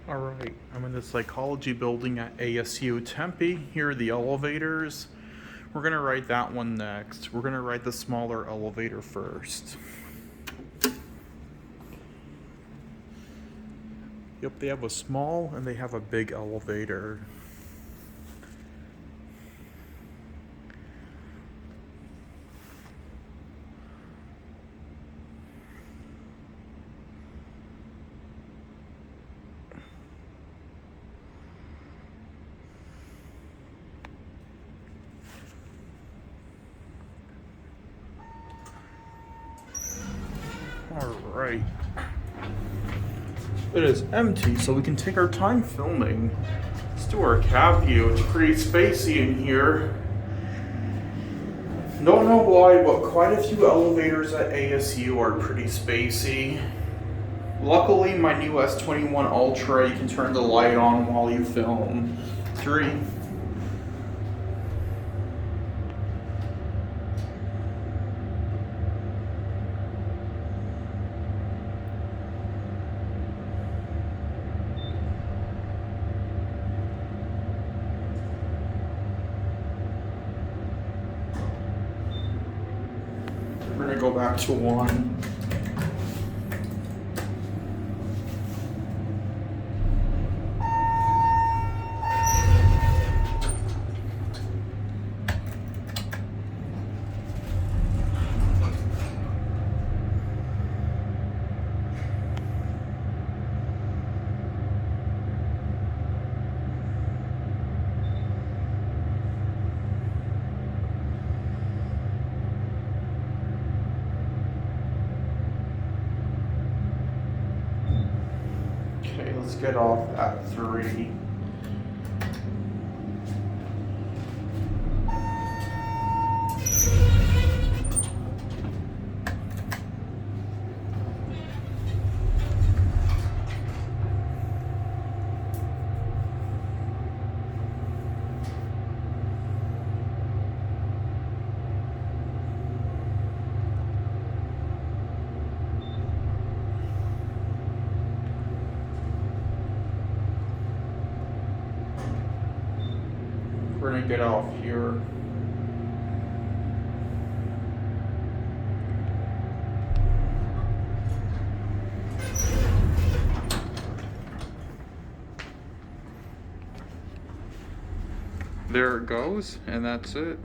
All right, I'm in the psychology building at ASU Tempe. Here are the elevators. We're gonna ride that one next. We're gonna ride the smaller elevator first. Yep, they have a small and they have a big elevator. All right. It is empty, so we can take our time filming. Let's do our cab view. It's pretty spacey in here. Don't know why, but quite a few elevators at ASU are pretty spacey. Luckily, my new S21 Ultra, you can turn the light on while you film. 3. We're gonna go back to 1. Okay, let's get off at 3. We're gonna get off here. There it goes, and that's it.